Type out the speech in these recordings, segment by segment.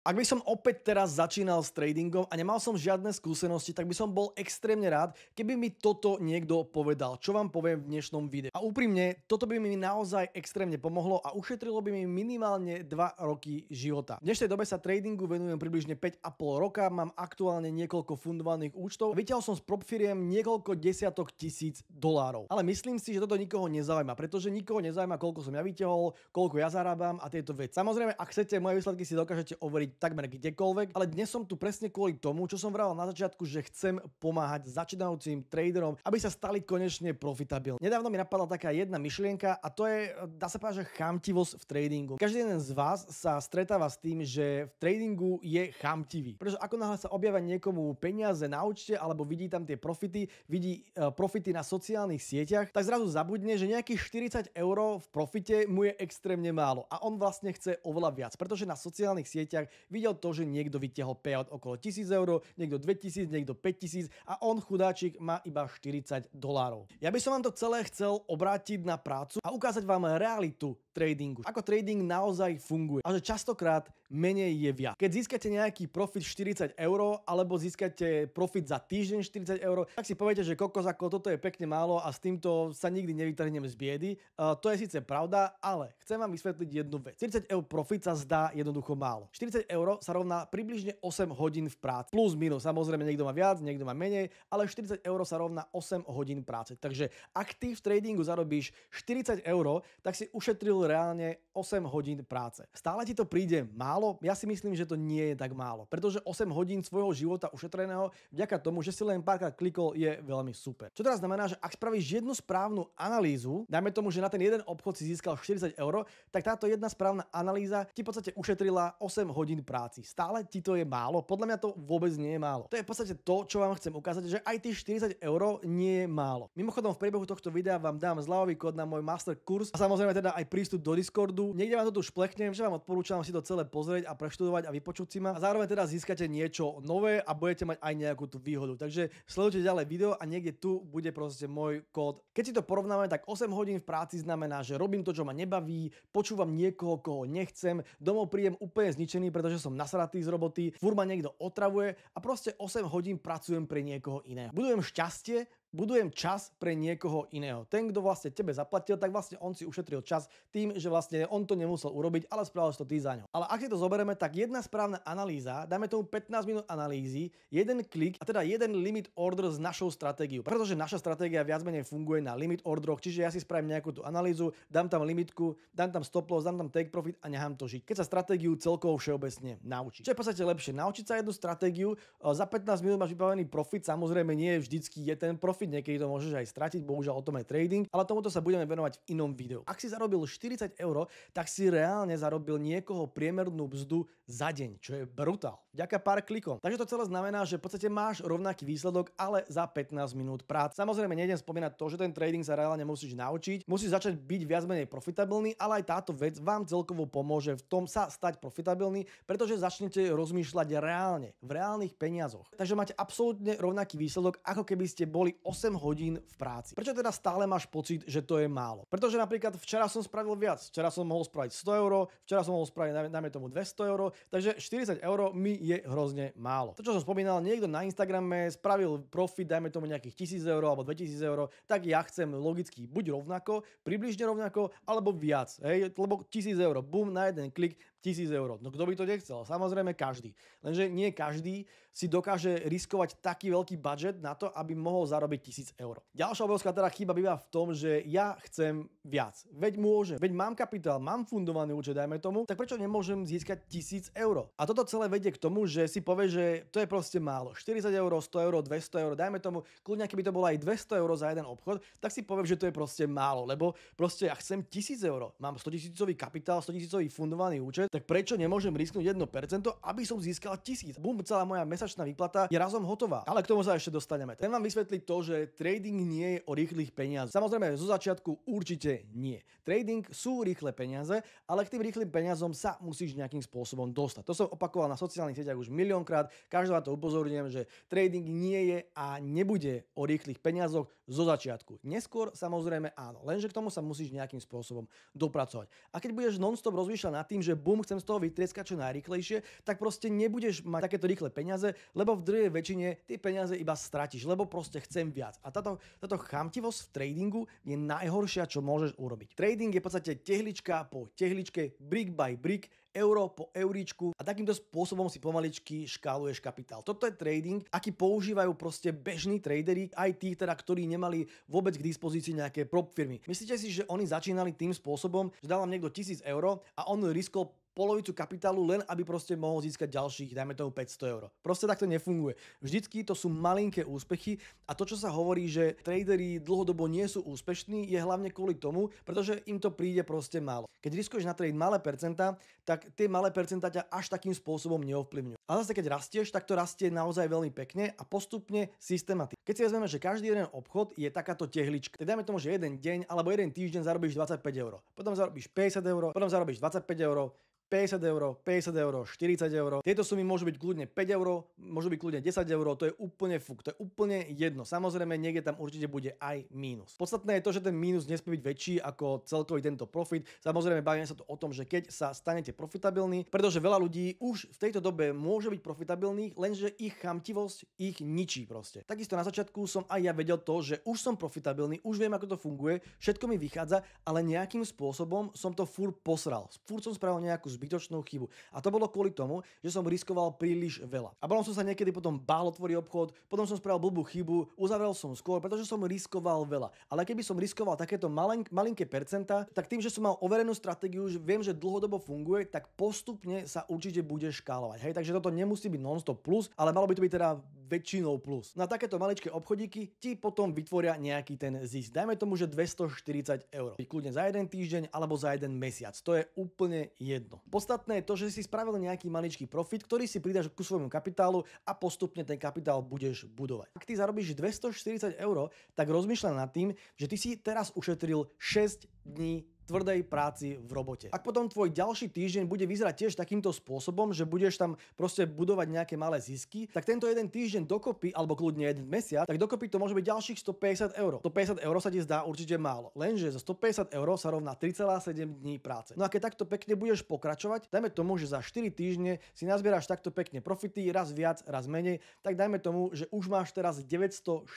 Ak by som opäť teraz začínal s tradingom a nemal som žiadne skúsenosti, tak by som bol extrémne rád, keby mi toto niekto povedal, čo vám poviem v dnešnom videu. A úprimne, toto by mi naozaj extrémne pomohlo a ušetrilo by mi minimálne 2 roky života. V dnešnej dobe sa tradingu venujem približne 5,5 roka, mám aktuálne niekoľko fundovaných účtov, vytiahol som z prop firiem niekoľko desiatok tisíc dolárov. Ale myslím si, že toto nikoho nezaujíma, pretože nikoho nezaujíma, koľko som ja vytiahol, koľko ja zarábam a tieto veci. Samozrejme, ak chcete, moje výsledky si dokážete overiť takmer kdekoľvek, ale dnes som tu presne kvôli tomu, čo som vravel na začiatku, že chcem pomáhať začínajúcim traderom, aby sa stali konečne profitabilní. Nedávno mi napadla taká jedna myšlienka a to je, dá sa povedať, že chamtivosť v tradingu. Každý jeden z vás sa stretáva s tým, že v tradingu je chamtivý. Pretože ako náhle sa objavia niekomu peniaze na účte alebo vidí tam tie profity, vidí profity na sociálnych sieťach, tak zrazu zabudne, že nejakých 40 eur v profite mu je extrémne málo a on vlastne chce oveľa viac, pretože na sociálnych sieťach videl to, že niekto vytiahol payout okolo 1000 eur, niekto 2000, niekto 5000 a on chudáčik má iba 40 dolárov. Ja by som vám to celé chcel obrátiť na prácu a ukázať vám realitu tradingu. Ako trading naozaj funguje a že častokrát menej je viac. Keď získate nejaký profit 40 eur alebo získate profit za týždeň 40 eur, tak si poviete, že kokos, ako toto je pekne málo a s týmto sa nikdy nevytrhneme z biedy. To je síce pravda, ale chcem vám vysvetliť jednu vec. 40 eur profit sa zdá jednoducho málo. 40 eur sa rovná približne 8 hodín v práci. Plus minus, samozrejme niekto má viac, niekto má menej, ale 40 eur sa rovná 8 hodín práce. Takže ak ty v tradingu zarobíš 40 eur, tak si ušetril reálne 8 hodín práce. Stále ti to príde málo? Ja si myslím, že to nie je tak málo, pretože 8 hodín svojho života ušetreného vďaka tomu, že si len párkrát klikol, je veľmi super. Čo teraz znamená, že ak spravíš jednu správnu analýzu, dajme tomu, že na ten jeden obchod si získal 40 eur, tak táto jedna správna analýza ti v podstate ušetrila 8 hodín práci. Stále ti to je málo? Podľa mňa to vôbec nie je málo. To je v podstate to, čo vám chcem ukázať, že aj tých 40 eur nie je málo. Mimochodom, v priebehu tohto videa vám dám zľavový kód na môj master kurz a samozrejme teda aj prístup do Discordu. Niekde vám to tu šplechnem, že vám odporúčam si to celé pozrieť a preštudovať a vypočuť si ma. A zároveň teda získate niečo nové a budete mať aj nejakú tú výhodu. Takže sledujte ďalej video a niekde tu bude proste môj kód. Keď si to porovnáme, tak 8 hodín v práci znamená, že robím to, čo ma nebaví, počúvam niekoho, koho nechcem, domov príjem úplne zničený, pretože som nasratý z roboty, furt ma niekto otravuje a proste 8 hodín pracujem pre niekoho iného. Budujem šťastie, budujem čas pre niekoho iného. Ten, kto vlastne tebe zaplatil, tak vlastne on si ušetril čas tým, že vlastne on to nemusel urobiť, ale spravil si to ty za ňo. Ale ak si to zoberieme, tak jedna správna analýza, dáme tomu 15 minút analýzy, jeden klik a teda jeden limit order s našou stratégiou. Pretože naša stratégia viac menej funguje na limit orderoch, čiže ja si spravím nejakú tú analýzu, dám tam limitku, dám tam stop loss, dám tam take profit a nechám to žiť. Keď sa stratégiu celkovo všeobecne naučí. Čo je v podstate lepšie? Naučiť sa jednu stratégiu, za 15 minút máš vybavený profit, samozrejme nie vždycky je ten profit, niekedy to môžeš aj stratiť, bohužiaľ o tom je trading, ale tomuto sa budeme venovať v inom videu. Ak si zarobil 40 eur, tak si reálne zarobil niekoho priemernú mzdu za deň, čo je brutál. Vďaka pár klikom. Takže to celé znamená, že v podstate máš rovnaký výsledok, ale za 15 minút práce. Samozrejme nejdem spomínať to, že ten trading sa reálne musíš naučiť, musíš začať byť viac menej profitabilný, ale aj táto vec vám celkovo pomôže v tom sa stať profitabilný, pretože začnete rozmýšľať reálne, v reálnych peniazoch. Takže máte absolútne rovnaký výsledok, ako keby ste boli 8 hodín v práci. Prečo teda stále máš pocit, že to je málo? Pretože napríklad včera som spravil viac. Včera som mohol spraviť 100 eur, včera som mohol spraviť dajme tomu 200 eur, takže 40 eur mi je hrozne málo. To, čo som spomínal, niekto na Instagrame spravil profit, dajme tomu nejakých 1000 eur alebo 2000 eur, tak ja chcem logicky buď rovnako, približne rovnako, alebo viac. Hej, lebo 1000 eur, bum, na jeden klik, 1000 eur. No kto by to nechcel? Samozrejme každý. Lenže nie každý si dokáže riskovať taký veľký budget na to, aby mohol zarobiť 1000 eur. Ďalšia obrovská teda chyba býva v tom, že ja chcem viac. Veď môžem, veď mám kapitál, mám fundovaný účet, dajme tomu, tak prečo nemôžem získať 1000 eur? A toto celé vedie k tomu, že si povie, že to je proste málo. 40 eur, 100 eur, 200 eur, dajme tomu, kľudne keby to bolo aj 200 eur za jeden obchod, tak si poviem, že to je proste málo, lebo proste ja chcem 1000 eur. Mám 100 000 kapitál, 100 000 fundovaný účet, tak prečo nemôžem risknúť 1%, aby som získal 1000? Bum, celá moja mesačná výplata je razom hotová. Ale k tomu sa ešte dostaneme. Chcem vám vysvetliť to, že trading nie je o rýchlych peniazoch. Samozrejme, zo začiatku určite nie. Trading sú rýchle peniaze, ale k tým rýchlym peniazom sa musíš nejakým spôsobom dostať. To som opakoval na sociálnych sieťach už miliónkrát. Každý na to upozorňujem, že trading nie je a nebude o rýchlych peniazoch zo začiatku. Neskôr samozrejme áno, lenže k tomu sa musíš nejakým spôsobom dopracovať. A keď budeš non-stop rozmýšľať nad tým, že bum, chcem z toho vytrieskať čo najrýchlejšie, tak proste nebudeš mať takéto rýchle peniaze, lebo v drvivej väčšine tie peniaze iba stratíš, lebo proste chcem viac. A táto chamtivosť v tradingu je najhoršia, čo môžeš urobiť. Trading je v podstate tehlička po tehličke, brick by brick, euro po euríčku a takýmto spôsobom si pomaličky škáluješ kapitál. Toto je trading, aký používajú proste bežní tradery, aj tí teda, ktorí nemali vôbec k dispozícii nejaké prop firmy. Myslíte si, že oni začínali tým spôsobom, že dal vám niekto 1000 eur a on riskol polovicu kapitálu len aby proste mohol získať ďalších, dajme tomu 500 eur. Proste takto nefunguje. Vždycky to sú malinké úspechy a to, čo sa hovorí, že tradery dlhodobo nie sú úspešní, je hlavne kvôli tomu, pretože im to príde proste málo. Keď riskuješ na trade malé percentá, tak tie malé percentá ťa až takým spôsobom neovplyvňujú. A zase keď rastieš, tak to rastie naozaj veľmi pekne a postupne systematicky. Keď si vezmeme, že každý jeden obchod je takáto tehlička. Tak dajme tomu, že jeden deň alebo jeden týždeň zarobíš 25 eur. Potom zarobíš 50 eur, potom zarobíš 25 eur, 50 eur, 50 eur, 40 eur. Tieto sumy môžu byť kľudne 5 eur, môžu byť kľudne 10 eur, to je úplne fuk, to je úplne jedno. Samozrejme, niekde tam určite bude aj mínus. Podstatné je to, že ten mínus nesmie byť väčší ako celkový tento profit. Samozrejme, bavíme sa tu o tom, že keď sa stanete profitabilní, pretože veľa ľudí už v tejto dobe môže byť profitabilných, lenže ich chamtivosť ich ničí proste. Takisto na začiatku som aj ja vedel to, že už som profitabilný, už viem, ako to funguje, všetko mi vychádza, ale nejakým spôsobom som to furt posral. Furt som spravil nejakú zbytočnú chybu. A to bolo kvôli tomu, že som riskoval príliš veľa. A potom som sa niekedy potom bál otvoriť obchod, potom som spravil blbú chybu, uzavrel som skôr, pretože som riskoval veľa. Ale keby som riskoval takéto malinké percentá, tak tým, že som mal overenú stratégiu, že viem, že dlhodobo funguje, tak postupne sa určite bude škálovať. Hej, takže toto nemusí byť non-stop plus, ale malo by to byť teda väčšinou plus. Na takéto maličké obchodíky ti potom vytvoria nejaký ten zisk. Dajme tomu, že 240 eur. Kľudne za jeden týždeň alebo za jeden mesiac. To je úplne jedno. Podstatné je to, že si spravil nejaký maličký profit, ktorý si pridáš ku svojmu kapitálu a postupne ten kapitál budeš budovať. Ak ty zarobíš 240 eur, tak rozmýšľaj nad tým, že ty si teraz ušetril 6 dní tvrdej práci v robote. Ak potom tvoj ďalší týždeň bude vyzerať tiež takýmto spôsobom, že budeš tam proste budovať nejaké malé zisky, tak tento jeden týždeň dokopy, alebo kľudne jeden mesiac, tak dokopy to môže byť ďalších 150 eur. 150 eur sa ti zdá určite málo, lenže za 150 eur sa rovná 3,7 dní práce. No a keď takto pekne budeš pokračovať, dajme tomu, že za 4 týždne si nazbieraš takto pekne profity, raz viac, raz menej, tak dajme tomu, že už máš teraz 940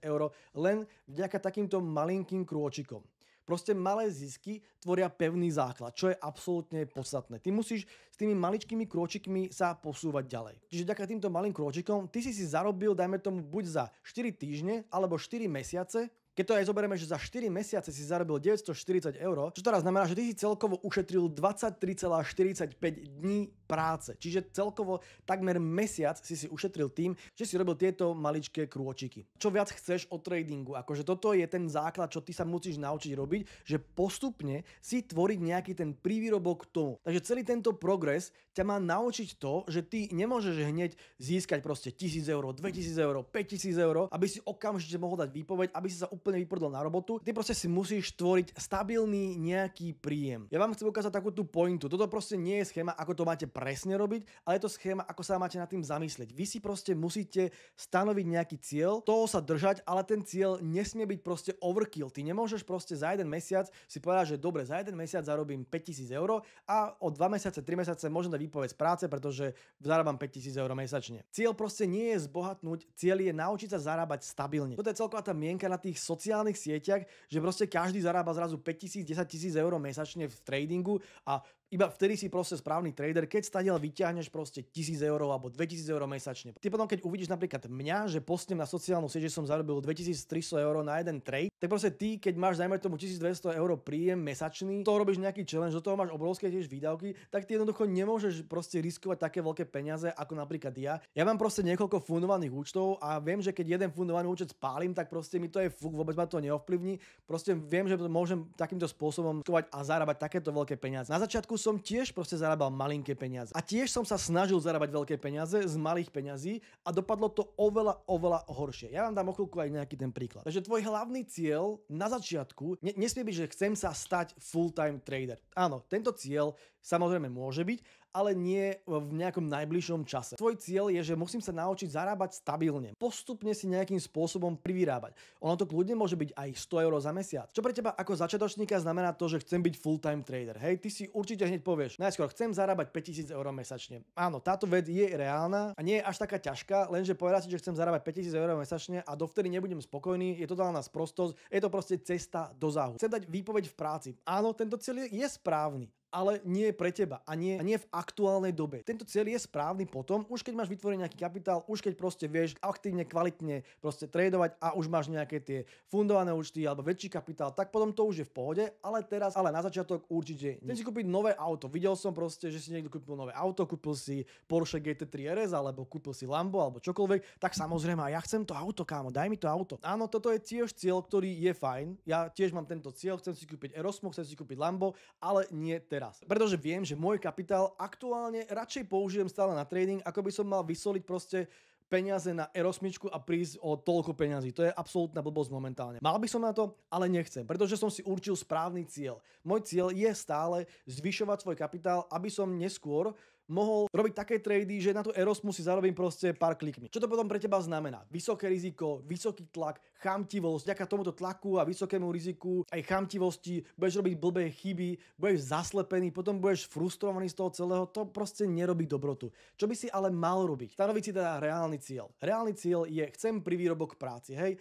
eur len vďaka takýmto malinkým krôčikom. Proste malé zisky tvoria pevný základ, čo je absolútne podstatné. Ty musíš s tými maličkými krôčikmi sa posúvať ďalej. Čiže vďaka týmto malým krôčikom ty si zarobil, dajme tomu, buď za 4 týždne alebo 4 mesiace. Keď to aj zoberieme, že za 4 mesiace si zarobil 940 eur, čo teraz znamená, že ty si celkovo ušetril 23,45 dní práce. Čiže celkovo takmer mesiac si ušetril tým, že si robil tieto maličké krôčiky. Čo viac chceš od tradingu? Akože toto je ten základ, čo ty sa musíš naučiť robiť, že postupne si tvoriť nejaký ten prívýrobok k tomu. Takže celý tento progres ťa má naučiť to, že ty nemôžeš hneď získať proste 1000 eur, 2000 eur, 5000 eur, aby si okamžite mohol dať výpoveď, aby si sa úplne vyprdol na robotu. Ty proste si musíš tvoriť stabilný nejaký príjem. Ja vám chcem ukázať takú tú pointu. Toto proste nie je schéma, ako to máte presne robiť, ale je to schéma, ako sa máte nad tým zamyslieť. Vy si proste musíte stanoviť nejaký cieľ, toho sa držať, ale ten cieľ nesmie byť proste overkill. Ty nemôžeš proste za jeden mesiac si povedať, že dobre, za jeden mesiac zarobím 5000 eur a o 2 mesiace, 3 mesiace môžem dať výpoveď z práce, pretože zarábam 5000 eur mesačne. Cieľ proste nie je zbohatnúť, cieľ je naučiť sa zarábať stabilne. Toto je celková tá mienka na tých sociálnych sieťach, že proste každý zarába zrazu 5000, 10 000 eur mesačne v tradingu a iba vtedy si proste správny trader, keď stadiaľ vyťahneš proste 1000 eur alebo 2000 eur mesačne. Ty potom, keď uvidíš napríklad mňa, že postnem na sociálnu sieť, že som zarobil 2300 eur na jeden trade, tak proste ty, keď máš, dajme tomu 1200 eur príjem mesačný, to robíš nejaký challenge, do toho máš obrovské tiež výdavky, tak ty jednoducho nemôžeš proste riskovať také veľké peniaze ako napríklad ja. Ja mám proste niekoľko fundovaných účtov a viem, že keď jeden fundovaný účet spálim, tak proste mi to je fuk, vôbec ma to neovplyvní. Proste viem, že môžem takýmto spôsobom riskovať a zarábať takéto veľké peniaze. Na začiatku som tiež proste zarábal malinké peniaze. A tiež som sa snažil zarábať veľké peniaze z malých peňazí a dopadlo to oveľa horšie. Ja vám dám o chvíľku aj nejaký ten príklad. Takže tvoj hlavný cieľ na začiatku nesmie byť, že chcem sa stať full-time trader. Áno, tento cieľ samozrejme môže byť, ale nie v nejakom najbližšom čase. Tvoj cieľ je, že musím sa naučiť zarábať stabilne, postupne si nejakým spôsobom privyrábať. Ono to kľudne môže byť aj 100 eur za mesiac. Čo pre teba ako začiatočníka znamená to, že chcem byť full-time trader. Hej, ty si určite hneď povieš, najskôr chcem zarábať 5000 eur mesačne. Áno, táto vec je reálna a nie je až taká ťažká, lenže povedať si, že chcem zarábať 5000 eur mesačne a dovtedy nebudem spokojný, je totálna sprostosť, je to proste cesta do záhu. Chcem dať výpoveď v práci. Áno, tento cieľ je správny, ale nie pre teba a nie v aktuálnej dobe. Tento cieľ je správny potom, už keď máš vytvorený nejaký kapitál, už keď proste vieš aktívne, kvalitne proste tradovať a už máš nejaké tie fundované účty alebo väčší kapitál, tak potom to už je v pohode, ale teraz, ale na začiatok určite nie. Chcem si kúpiť nové auto. Videl som proste, že si niekto kúpil nové auto, kúpil si Porsche GT3 RS alebo kúpil si Lambo alebo čokoľvek, tak samozrejme ja chcem to auto, kámo, daj mi to auto. Áno, toto je tiež cieľ, ktorý je fajn. Ja tiež mám tento cieľ, chcem si kúpiť Erosmo, chcem si kúpiť Lambo, ale nie teraz. Pretože viem, že môj kapitál aktuálne radšej použijem stále na trading, ako by som mal vysoliť proste peniaze na R8 a prísť o toľko peňazí. To je absolútna blbosť momentálne. Mal by som na to, ale nechcem, pretože som si určil správny cieľ. Môj cieľ je stále zvyšovať svoj kapitál, aby som neskôr mohol robiť také trady, že na tú Erosmu si zarobím proste pár klikmi. Čo to potom pre teba znamená? Vysoké riziko, vysoký tlak, chamtivosť. Vďaka tomuto tlaku a vysokému riziku aj chamtivosti budeš robiť blbé chyby, budeš zaslepený, potom budeš frustrovaný z toho celého. To proste nerobí dobrotu. Čo by si ale mal robiť? Stanoviť si teda reálny cieľ. Reálny cieľ je chcem privýrobok práci, hej?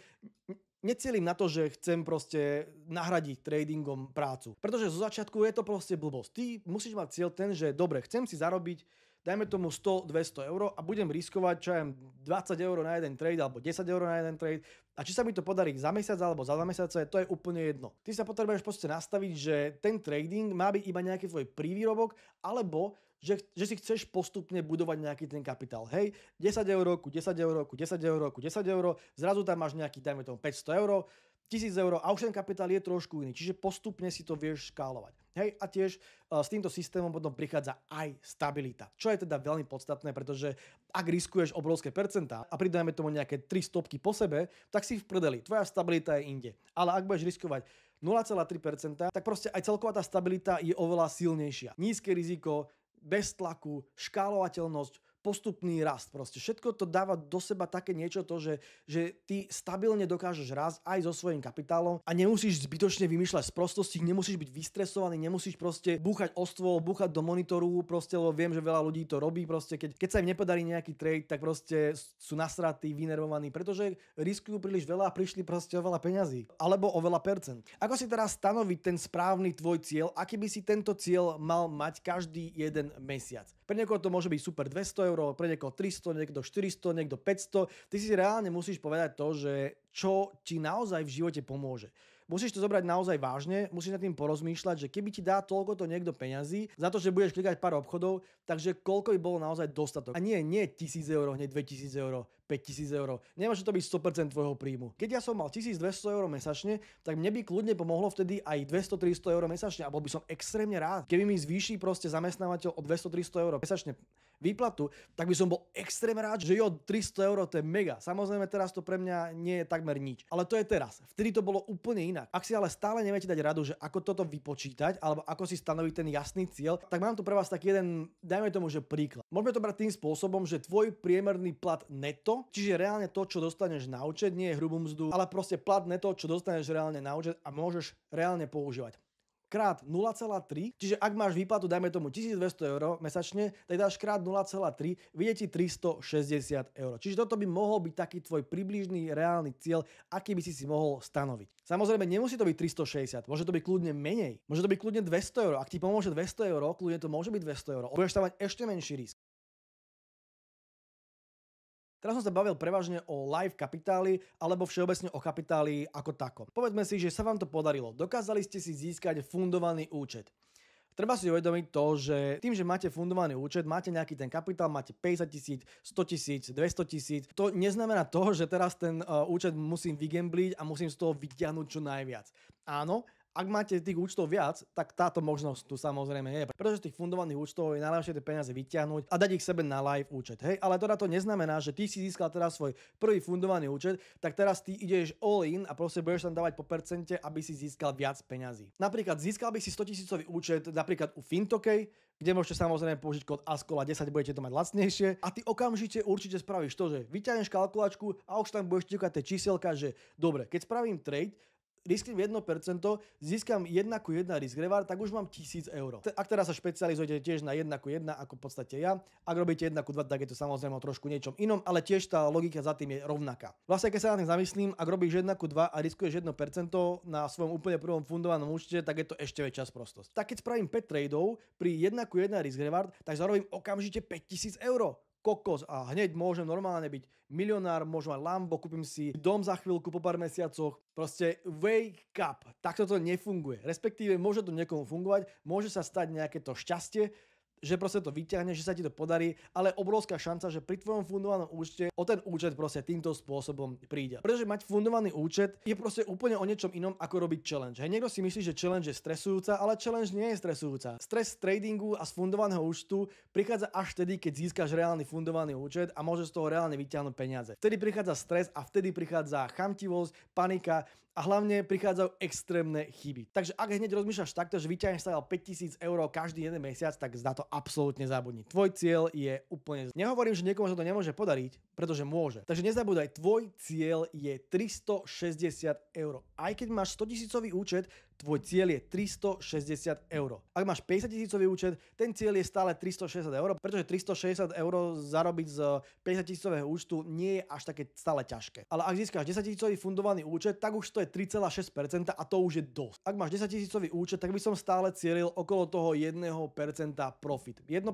Necielím na to, že chcem proste nahradiť tradingom prácu. Pretože zo začiatku je to proste blbosť. Ty musíš mať cieľ ten, že dobre, chcem si zarobiť, dajme tomu 100-200 eur a budem riskovať, čo ja 20 eur na jeden trade alebo 10 eur na jeden trade. A či sa mi to podarí za mesiac alebo za 2 mesiace, to je úplne jedno. Ty sa potrebuješ proste nastaviť, že ten trading má byť iba nejaký tvoj prívýrobok, alebo že si chceš postupne budovať nejaký ten kapitál. Hej, 10 eur, 10 eur, 10 eur, 10 eur, zrazu tam máš nejaký, dajme tomu 500 eur, 1000 eur a už ten kapitál je trošku iný. Čiže postupne si to vieš škálovať. Hej, a tiež s týmto systémom potom prichádza aj stabilita. Čo je teda veľmi podstatné, pretože ak riskuješ obrovské percentá a pridajme tomu nejaké 3 stopky po sebe, tak si v prdeli. Tvoja stabilita je inde. Ale ak budeš riskovať 0,3%, tak proste aj celková tá stabilita je oveľa silnejšia. Nízke riziko, bez tlaku, škálovateľnosť, postupný rast. Proste všetko to dáva do seba také niečo to, že ty stabilne dokážeš rásť aj so svojím kapitálom a nemusíš zbytočne vymýšľať sprostosti, nemusíš byť vystresovaný, nemusíš proste búchať o stôl, búchať do monitoru, proste, lebo viem, že veľa ľudí to robí, proste keď sa im nepodarí nejaký trade, tak proste sú nasratí, vynervovaní, pretože riskujú príliš veľa a prišli proste o veľa peňazí, alebo o veľa percent. Ako si teraz stanoviť ten správny tvoj cieľ, aký by si tento cieľ mal mať každý jeden mesiac? Pre niekoho to môže byť super 200 eur, pre niekoho 300, niekto 400, niekto 500. Ty si reálne musíš povedať to, že čo ti naozaj v živote pomôže. Musíš to zobrať naozaj vážne, musíš nad tým porozmýšľať, že keby ti dá toľkoto niekto peňazí za to, že budeš klikať pár obchodov, takže koľko by bolo naozaj dostatok. A nie 1000 eur, hneď 2000 eur, 5000 eur. Nemôže to byť 100% tvojho príjmu. Keď ja som mal 1200 eur mesačne, tak mne by kľudne pomohlo vtedy aj 200-300 eur mesačne a bol by som extrémne rád. Keby mi zvýši proste zamestnávateľ o 200-300 eur mesačne výplatu, tak by som bol extrémne rád, že jo, 300 eur to je mega. Samozrejme teraz to pre mňa nie je takmer nič. Ale to je teraz. Vtedy to bolo úplne inak. Ak si ale stále neviete dať radu, že ako toto vypočítať, alebo ako si stanoviť ten jasný cieľ, tak mám tu pre vás taký jeden, dajme tomu, že príklad. Môžeme to brať tým spôsobom, že tvoj priemerný plat neto, čiže reálne to, čo dostaneš na účet, nie je hrubú mzdu, ale proste plat neto, čo dostaneš reálne na účet a môžeš reálne používať. Krát 0,3, čiže ak máš výplatu, dajme tomu 1200 eur mesačne, tak dáš krát 0,3, vyjde ti 360 eur. Čiže toto by mohol byť taký tvoj približný reálny cieľ, aký by si mohol stanoviť. Samozrejme, nemusí to byť 360, môže to byť kľudne menej, môže to byť kľudne 200 eur. Ak ti pomôže 200 eur, kľudne to môže byť 200 eur. Budeš tam mať ešte menší risk. Teraz som sa bavil prevažne o live kapitáli alebo všeobecne o kapitáli ako takom. Povedzme si, že sa vám to podarilo. Dokázali ste si získať fundovaný účet. Treba si uvedomiť to, že tým, že máte fundovaný účet, máte nejaký ten kapitál, máte 50 000, 100 000, 200 000. To neznamená to, že teraz ten účet musím vygembliť a musím z toho vyťahnuť čo najviac. Áno, Ak máte tých účtov viac, tak táto možnosť tu samozrejme je. Pretože z tých fundovaných účtov je najlepšie tie peniaze vyťahnuť a dať ich sebe na live účet. Hej, ale teda to neznamená, že ty si získal teraz svoj prvý fundovaný účet, tak teraz ty ideš all in a proste budeš tam dávať po percente, aby si získal viac peňazí. Napríklad získal by si 100 000 účet napríklad u Fintokay, kde môžete samozrejme použiť kód ASKOLA 10, budete to mať lacnejšie a ty okamžite určite spravíš to, že vyťahneš kalkulačku a už tam budeš čakať tie číselka, že dobre, keď spravím trade, risknem 1%, získam 1:1 risk reward, tak už mám 1000 eur. Ak teraz sa špecializujete tiež na 1:1, ako v podstate ja, ak robíte 1:2, tak je to samozrejme o trošku niečom inom, ale tiež tá logika za tým je rovnaká. Vlastne keď sa na tým zamyslím, ak robíš 1:2 a riskuješ 1% na svojom úplne prvom fundovanom účte, tak je to ešte väčšia sprostosť. Tak keď spravím 5 tradeov pri 1:1 risk reward, tak zarobím okamžite 5000 eur. Kokos a hneď môžem normálne byť milionár, môžem mať Lambo, kúpim si dom za chvíľku po pár mesiacoch. Proste wake up. Takto to nefunguje. Respektíve môže to niekomu fungovať, môže sa stať nejaké to šťastie, že proste to vyťahne, že sa ti to podarí, ale obrovská šanca, že pri tvojom fundovanom účte o ten účet proste týmto spôsobom príde. Pretože mať fundovaný účet je proste úplne o niečom inom ako robiť challenge. Hej, niekto si myslí, že challenge je stresujúca, ale challenge nie je stresujúca. Stres z tradingu a z fundovaného účtu prichádza až vtedy, keď získaš reálny fundovaný účet a môžeš z toho reálne vyťahnuť peniaze. Vtedy prichádza stres a vtedy prichádza chamtivosť, panika a hlavne prichádzajú extrémne chyby. Takže ak hneď rozmýšľaš takto, že vyťahneš sa 5000 eur každý jeden mesiac, tak na to absolútne zabudni. Tvoj cieľ je úplne... Nehovorím, že niekomu sa to nemôže podariť, pretože môže. Takže nezabúdaj, tvoj cieľ je 360 eur. Aj keď máš 100 000 účet, tvoj cieľ je 360 eur. Ak máš 50 000 účet, ten cieľ je stále 360 eur, pretože 360 eur zarobiť z 50 000 účtu nie je až také stále ťažké. Ale ak získaš 10 000 fundovaný účet, tak už to je 3,6% a to už je dosť. Ak máš 10 000 účet, tak by som stále cielil okolo toho 1% profit. 1%,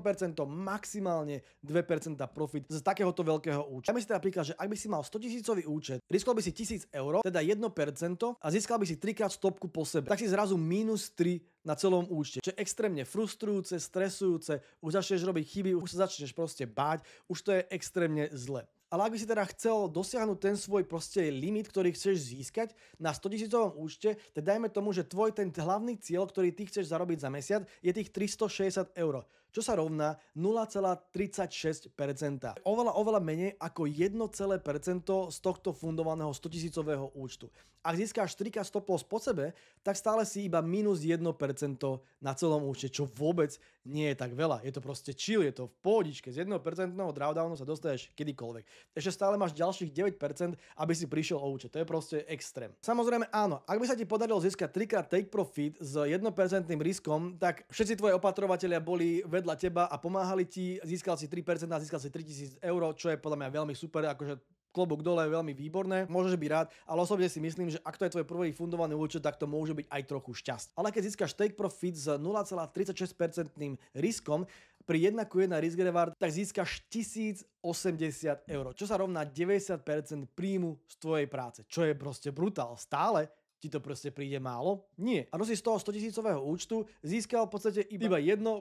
maximálne 2% profit z takéhoto veľkého účtu. Ja myslím napríklad, že ak by si mal 100 000 účet, riskoval by si 1000 eur, teda 1% a získal by si 3-krát stopku po sebe, tak si zrazu -3 na celom účte. Čo je extrémne frustrujúce, stresujúce, už začneš robiť chyby, už sa začneš proste báť, už to je extrémne zle. Ale ak by si teda chcel dosiahnuť ten svoj proste limit, ktorý chceš získať na 100 000 účte, tak dajme tomu, že tvoj ten hlavný cieľ, ktorý ty chceš zarobiť za mesiac, je tých 360 eur, čo sa rovná 0,36%. Oveľa menej ako 1% z tohto fundovaného 100 000 účtu. Ak získáš 3 stop loss po sebe, tak stále si iba -1% na celom účte, čo vôbec nie je tak veľa. Je to proste chill, je to v pohodičke. Z 1% drawdownu sa dostaneš kedykoľvek. Ešte stále máš ďalších 9%, aby si prišiel o účet. To je proste extrém. Samozrejme áno, ak by sa ti podarilo získať 3-krát take profit s 1% riskom, tak všetci tvoji opatrovatelia boli vedľa teba a pomáhali ti, získal si 3% a získal si 3000 eur, čo je podľa mňa veľmi super, akože klobúk dole, veľmi výborné, môžeš byť rád, ale osobne si myslím, že ak to je tvoj prvý fundovaný účet, tak to môže byť aj trochu šťastie. Ale keď získaš take profit s 0,36% riskom pri 1:1 risk reward, tak získaš 1080 eur, čo sa rovná 90% príjmu z tvojej práce, čo je proste brutál. Stále ti to proste príde málo? Nie. A si z toho 100 000 účtu získal v podstate iba 1%.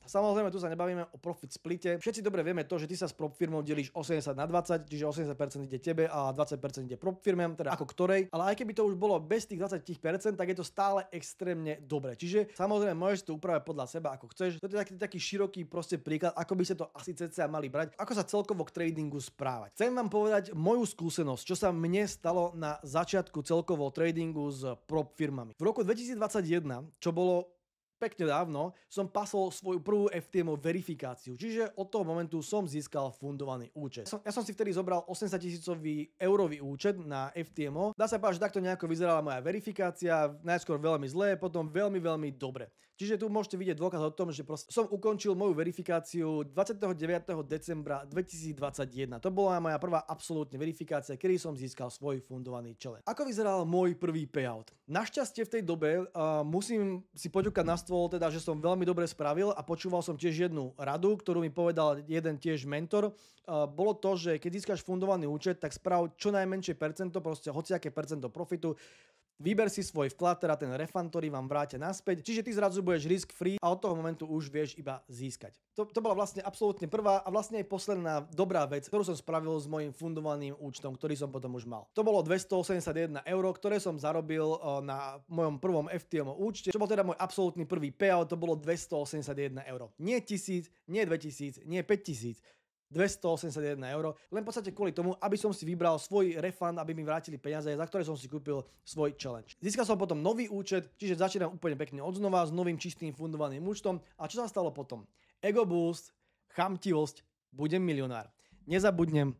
Samozrejme, tu sa nebavíme o profit splite. Všetci dobre vieme to, že ty sa s prop firmou delíš 80/20, čiže 80% ide tebe a 20% ide prop firme, teda ako ktorej. Ale aj keby to už bolo bez tých 20%, tak je to stále extrémne dobre. Čiže samozrejme môžeš to upravať podľa seba ako chceš. To je taký široký proste príklad, ako by sa to asi cca mali brať, ako sa celkovo k tradingu správať. Chcem vám povedať moju skúsenosť, čo sa mne stalo na začiatku celkovo tradingu s prop firmami. V roku 2021, čo bolo pekne dávno, som pasol svoju prvú FTM verifikáciu, čiže od toho momentu som získal fundovaný účet. Ja som si vtedy zobral 80 000 eurový účet na FTM. Dá sa povedať, že takto nejako vyzerala moja verifikácia, najskôr veľmi zlé, potom veľmi dobre. Čiže tu môžete vidieť dôkaz o tom, že som ukončil moju verifikáciu 29. decembra 2021. To bola moja prvá absolútne verifikácia, kedy som získal svoj fundovaný challenge. Ako vyzeral môj prvý payout? Našťastie v tej dobe musím si poďukať na stôl, teda, že som veľmi dobre spravil a počúval som tiež jednu radu, ktorú mi povedal jeden tiež mentor. Bolo to, že keď získaš fundovaný účet, tak sprav čo najmenšie percento, proste hociaké percento profitu. Vyber si svoj vklad, teda ten refund, ktorý vám vrátia naspäť, čiže ty zrazu budeš risk free a od toho momentu už vieš iba získať. To bola vlastne absolútne prvá a vlastne aj posledná dobrá vec, ktorú som spravil s mojím fundovaným účtom, ktorý som potom už mal. To bolo 281 eur, ktoré som zarobil na mojom prvom FTM účte, čo bol teda môj absolútny prvý payout, to bolo 281 eur. Nie 1000, nie 2000, nie 5000. 281 eur, len v podstate kvôli tomu, aby som si vybral svoj refund, aby mi vrátili peniaze, za ktoré som si kúpil svoj challenge. Získal som potom nový účet, čiže začínam úplne pekne odznova s novým čistým fundovaným účtom. A čo sa stalo potom? Ego boost, chamtivosť, budem milionár. Nezabudnem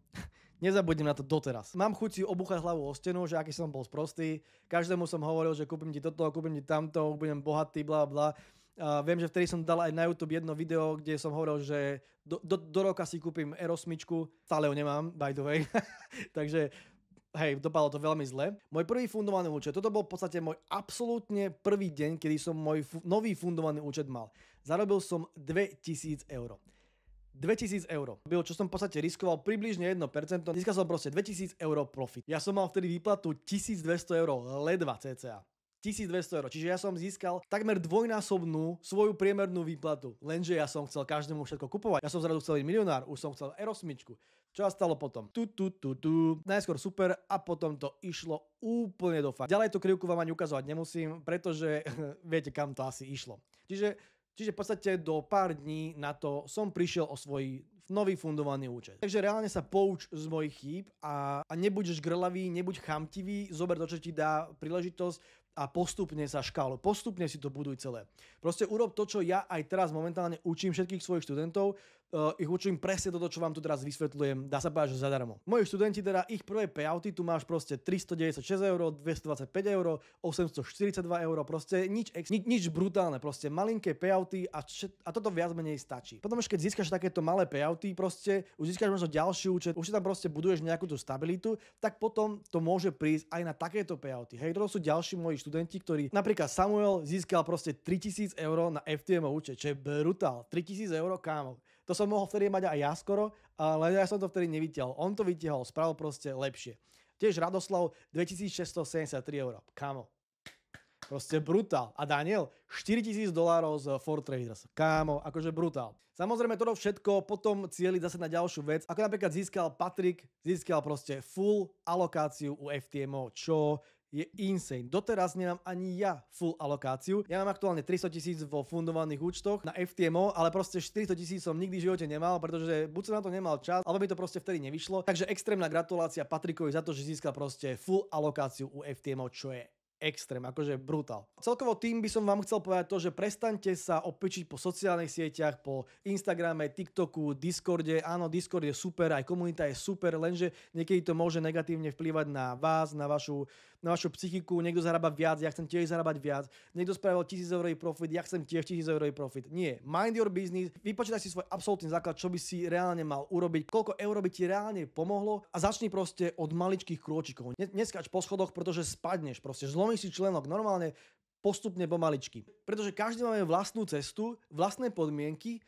na to doteraz. Mám chuť si obúchať hlavu o stenu, že aký som bol sprostý. Každému som hovoril, že kúpim ti toto, kúpim ti tamto, budem bohatý, bla bla. Viem, že vtedy som dal aj na YouTube jedno video, kde som hovoril, že do roka si kúpim R8, stále ho nemám, by the way. Takže hej, dopadlo to veľmi zle. Môj prvý fundovaný účet, toto bol v podstate môj absolútne prvý deň, kedy som môj nový fundovaný účet mal. Zarobil som 2000 eur. 2000 eur. Bylo, čo som v podstate riskoval približne 1%, získal som proste 2000 eur profit. Ja som mal vtedy výplatu 1200 eur, ledva cca. 1200 eur, čiže ja som získal takmer dvojnásobnú svoju priemernú výplatu. Lenže ja som chcel každému všetko kupovať. Ja som zrazu chcel byť milionár, už som chcel R8. Čo sa stalo potom? Najskôr super a potom to išlo úplne do fakt. Ďalej tú krivku vám ani ukazovať nemusím, pretože viete, kam to asi išlo. Čiže v podstate do pár dní na to som prišiel o svoj nový fundovaný účet. Takže reálne sa pouč z mojich chýb a nebuď žgrlavý, nebuď chamtivý, zober to, čo ti dá príležitosť a postupne sa škáluj. Postupne si to buduj celé. Proste urob to, čo ja aj teraz momentálne učím všetkých svojich študentov. Ich učím presne toto, čo vám tu teraz vysvetľujem. Dá sa povedať, že zadarmo. Moji študenti teda, ich prvé payouty, tu máš proste 396 eur, 225 eur, 842 eur, proste nič brutálne, proste malinké payouty a toto viac menej stačí. Potom už keď získaš takéto malé payouty, proste už získaš možno ďalší účet, už si tam proste buduješ nejakú tú stabilitu, tak potom to môže prísť aj na takéto payouty. Hej, toto sú ďalší moji študenti, ktorí, napríklad Samuel získal proste 3000 eur na FTM účet, čo je brutál. 3000 eur, kámo. To som mohol vtedy mať aj ja skoro, ale ja som to vtedy nevytiahol. On to vytiahol, spravil proste lepšie. Tiež Radoslav 2673 eur. Kámo. Proste brutál. A Daniel 4000 dolárov z For Traders. Kámo, akože brutál. Samozrejme toto všetko potom cieli zase na ďalšiu vec. Ako napríklad Patrik získal proste full alokáciu u FTMO, čo je insane. Doteraz nemám ani ja full alokáciu. Ja mám aktuálne 300 000 vo fundovaných účtoch na FTMO, ale proste 400 000 som nikdy v živote nemal, pretože buď som na to nemal čas, alebo mi to proste vtedy nevyšlo. Takže extrémna gratulácia Patrikovi za to, že získal proste full alokáciu u FTMO, čo je extrém, akože brutál. Celkovo tým by som vám chcel povedať to, že prestaňte sa opičiť po sociálnych sieťach, po Instagrame, TikToku, Discorde. Áno, Discord je super, aj komunita je super, lenže niekedy to môže negatívne vplývať na vás, na vašu psychiku. Niekto zarába viac, ja chcem tiež zarábať viac. Niekto spravil 1000 eurový profit, ja chcem tiež 1000 eurový profit. Nie, mind your business, vypočítaj si svoj absolútny základ, čo by si reálne mal urobiť, koľko eur by ti reálne pomohlo a začni proste od maličkých krôčikov. Neskáč po schodoch, pretože spadneš, proste zlomíš si členok normálne postupne pomaličky. Pretože každý máme vlastnú cestu, vlastné podmienky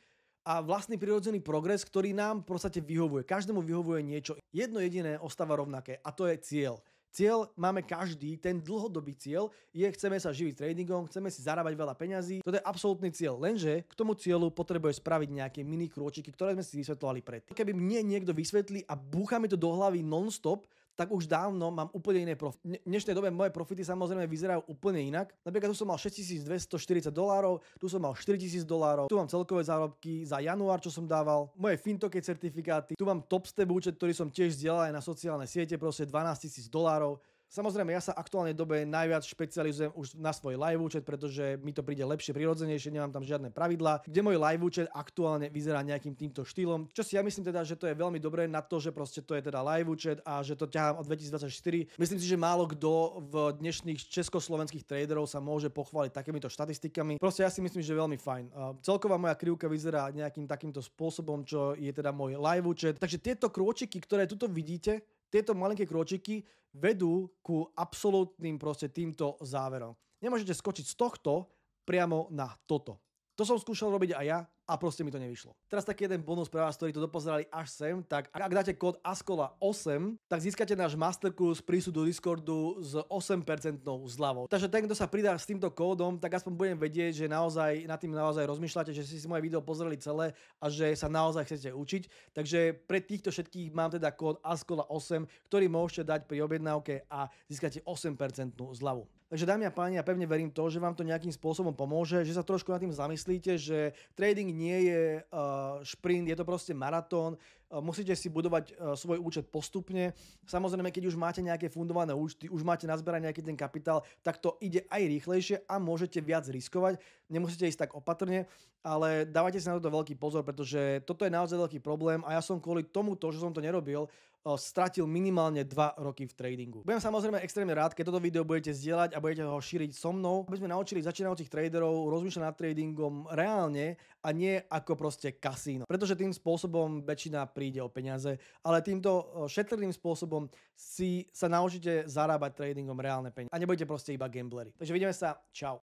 a vlastný prirodzený progres, ktorý nám v podstate vyhovuje. Každému vyhovuje niečo. Jedno jediné ostáva rovnaké a to je cieľ. Cieľ máme každý, ten dlhodobý cieľ je, chceme sa živiť tradingom, chceme si zarábať veľa peňazí. Toto je absolútny cieľ, lenže k tomu cieľu potrebuje spraviť nejaké mini krôčiky, ktoré sme si vysvetľovali predtým. Keby mne niekto vysvetlí a búcha mi to do hlavy non-stop, tak už dávno mám úplne iné profity. V dnešnej dobe moje profity samozrejme vyzerajú úplne inak. Napríklad tu som mal 6240 dolárov, tu som mal 4000 dolárov, tu mám celkové zárobky za január, čo som dával, moje fintoke certifikáty, tu mám Topstep účet, ktorý som tiež zdieľal aj na sociálne siete, proste 12 000 dolárov. Samozrejme, ja sa aktuálne dobe najviac špecializujem už na svoj live účet, pretože mi to príde lepšie, prirodzenejšie, nemám tam žiadne pravidlá, kde môj live účet aktuálne vyzerá nejakým týmto štýlom. Čo si ja myslím teda, že to je veľmi dobré na to, že proste to je teda live účet a že to ťahám od 2024. Myslím si, že málo kto v dnešných československých traderov sa môže pochváliť takýmito štatistikami. Proste ja si myslím, že veľmi fajn. Celková moja krivka vyzerá nejakým takýmto spôsobom, čo je teda môj live účet. Takže tieto krôčiky, ktoré tuto vidíte, tieto malinké kročiky vedú ku absolútnym proste týmto záverom. Nemôžete skočiť z tohto priamo na toto. To som skúšal robiť aj ja, a proste mi to nevyšlo. Teraz taký jeden bonus pre vás, ktorí to dopozerali až sem, tak ak dáte kód ASCOLA8, tak získate náš masterkurs prístup do Discordu s 8% zľavou. Takže ten, kto sa pridá s týmto kódom, tak aspoň budem vedieť, že naozaj nad tým naozaj rozmýšľate, že si moje video pozreli celé a že sa naozaj chcete učiť. Takže pre týchto všetkých mám teda kód ASCOLA8, ktorý môžete dať pri objednávke a získate 8% zľavu. Takže dámy a páni, ja pevne verím to, že vám to nejakým spôsobom pomôže, že sa trošku nad tým zamyslíte, že trading nie je šprint, je to proste maratón, musíte si budovať svoj účet postupne. Samozrejme, keď už máte nejaké fundované účty, už máte nazberať nejaký ten kapitál, tak to ide aj rýchlejšie a môžete viac riskovať. Nemusíte ísť tak opatrne, ale dávajte si na to veľký pozor, pretože toto je naozaj veľký problém a ja som kvôli tomuto, že som to nerobil, stratil minimálne 2 roky v tradingu. Budem samozrejme extrémne rád, keď toto video budete zdieľať a budete ho šíriť so mnou, aby sme naučili začínajúcich traderov rozmýšľať nad tradingom reálne a nie ako proste kasíno. Pretože tým spôsobom väčšina príde o peniaze, ale týmto šetrným spôsobom si sa naučíte zarábať tradingom reálne peniaze a nebudete proste iba gambleri. Takže vidíme sa, čau.